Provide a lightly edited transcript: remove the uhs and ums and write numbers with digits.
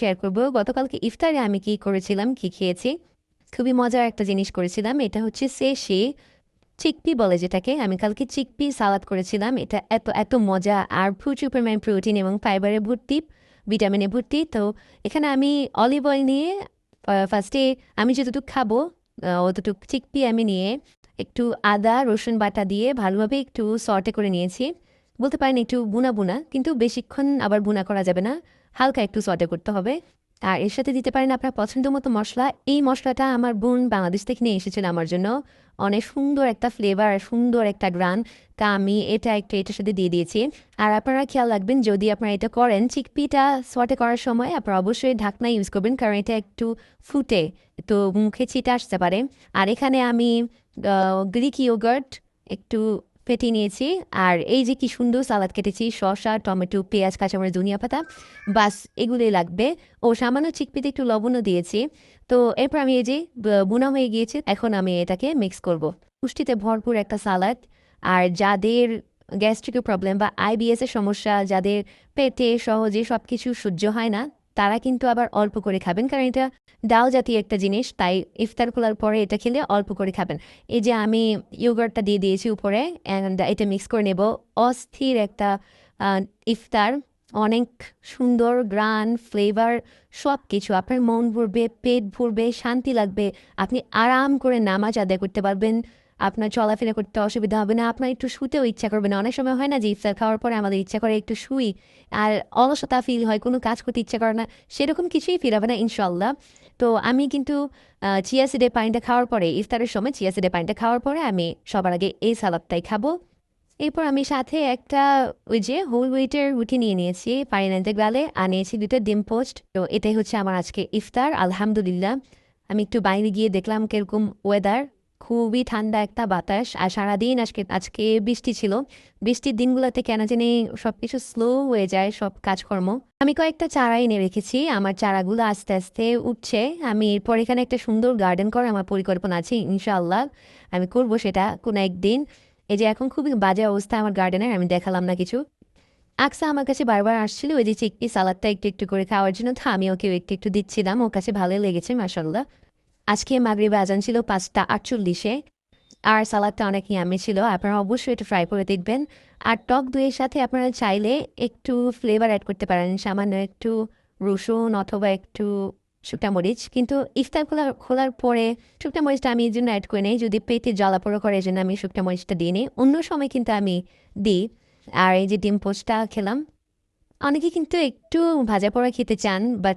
Share করবো গতকালকে ইফতারে আমি কি করেছিলাম, কি খেয়েছি। খুবই মজার একটা জিনিস করেছিলাম, এটা হচ্ছে সে চিকপি বলে যেটাকে। আমি কালকে চিকপি সালাদ করেছিলাম, এটা এত এত মজা আর প্রচুর পরিমাণ প্রোটিন এবং ফাইবারে ভর্তি, ভিটামিনে ভর্তি। তো এখানে আমি অলিভ অয়েল নিয়ে ফার্স্টে আমি যতটুকু খাবো অতটুকু চিকপি আমি নিয়ে একটু আদা রসুন বাটা দিয়ে ভালোভাবে একটু সর্টে করে নিয়েছি। বলতে পারেন একটু বুনা বুনা, কিন্তু বেশিক্ষণ আবার বুনা করা যাবে না, হালকা একটু সর্টে করতে হবে। আর এর সাথে দিতে পারেন আপনার পছন্দ মতো মশলা। এই মশলাটা আমার বোন বাংলাদেশ থেকে নিয়ে এসেছিল আমার জন্য, অনেক সুন্দর একটা ফ্লেভার, সুন্দর একটা গ্রান। তা আমি এটা একটু এটার সাথে দিয়ে দিয়েছি। আর আপনারা খেয়াল রাখবেন, যদি আপনারা এটা করেন চিকপিটা সর্টে করার সময় আপনারা অবশ্যই ঢাকনা ইউজ করবেন, কারণ এটা একটু ফুটে তো মুখে ছিটে আসতে পারে। আর এখানে আমি গ্রিক ইয়োগার্ট একটু ফেটিয়ে নিয়েছি। আর এই যে কি সুন্দর সালাদ কেটেছি, শসা টমেটো পেঁয়াজ কাঁচামরিচ ধনিয়া পাতা, বাস এগুলোই লাগবে। ও সামান্য চিকপিতে একটু লবণও দিয়েছি। তো এরপর আমি এই যে বুনা হয়ে গিয়েছে, এখন আমি এটাকে মিক্স করব। পুষ্টিতে ভরপুর একটা সালাদ। আর যাদের গ্যাস্ট্রিকের প্রবলেম বা আইবিএস এর সমস্যা, যাদের পেটে সহজে সব কিছু সহ্য হয় না, তারা কিন্তু আবার অল্প করে খাবেন, কারণ এটা ডাল জাতীয় একটা জিনিস। তাই ইফতার খোলার পরে এটা খেলে অল্প করে খাবেন। এই যে আমি ইয়োগার্টটা দিয়ে দিয়েছি উপরে, অ্যান্ড এটা মিক্স করে নেব। অস্থির একটা ইফতার, অনেক সুন্দর গ্রান ফ্লেভার, সব কিছু আপনার মন ভরবে, পেট ভরবে, শান্তি লাগবে। আপনি আরাম করে নামাজ আদায় করতে পারবেন, আপনার চলাফেরা করতে অসুবিধা হবে না, আপনার একটু শুতেও ইচ্ছা করবে না। অনেক সময় হয় না যে ইফতার খাওয়ার পরে আমাদের ইচ্ছা করে একটু শুই, আর অলসতা ফিল হয়, কোনো কাজ করতে ইচ্ছা করে না, সেরকম কিছুই ফিল হবে না ইনশাল্লাহ। তো আমি কিন্তু চিয়া সিডের পানিটা খাওয়ার পরে, ইফতারের সময় চিয়া সিডের পানিটা খাওয়ার পরে আমি সবার আগে এই সালাদটাই খাবো। এরপর আমি সাথে একটা ওই যে হোল হুইটের রুটি নিয়ে নিয়েছি পানিতে গালে, আর নিয়েছি দুটো ডিম পোস্ট। তো এটাই হচ্ছে আমার আজকে ইফতার, আলহামদুলিল্লাহ। আমি একটু বাইরে গিয়ে দেখলাম কিরকম ওয়েদার, খুবই ঠান্ডা একটা বাতাস। আর সারাদিন আজকে আজকে বৃষ্টি ছিল। বৃষ্টির দিনগুলোতে কেন জানি সব কিছু স্লো হয়ে যায়, সব কাজকর্ম। আমি কয়েকটা চারা এনে রেখেছি, আমার চারাগুলো আস্তে আস্তে উঠছে। আমি এরপর এখানে একটা সুন্দর গার্ডেন করার আমার পরিকল্পনা আছে, ইনশাআল্লাহ আমি করবো সেটা কোনো একদিন। এই যে এখন খুবই বাজে অবস্থা আমার গার্ডেনের, আমি দেখালাম না কিছু। আকসা আমার কাছে বারবার আসছিল ওই যে চিকপি সালাদটা একটু একটু করে খাওয়ার জন্য, তো আমি ওকে একটু একটু দিচ্ছিলাম, ওর কাছে ভালোই লেগেছে মাশাল্লাহ। আজকে মাগরিবে আজান ছিল 5টা 48-এ। আর সালাদটা অনেক ইয়ামি ছিল, আপনারা অবশ্যই এটা ট্রাই করে দেখবেন। আর টক দইয়ের সাথে আপনারা চাইলে একটু ফ্লেভার অ্যাড করতে পারেন, সামান্য একটু রসুন অথবা একটু শুকনা মরিচ। কিন্তু ইফতার খোলার পরে শুকনা মরিচটা আমি এই জন্য অ্যাড করে নিই, যদি পেটে জ্বালা পোড়া করে, এই জন্য আমি শুকনা মরিচটা দিই নি, অন্য সময় কিন্তু আমি দিই। আর এই যে ডিম পোস্টটা খেলাম, অনেকে কিন্তু একটু ভাজা পোড়া খেতে চান, বাট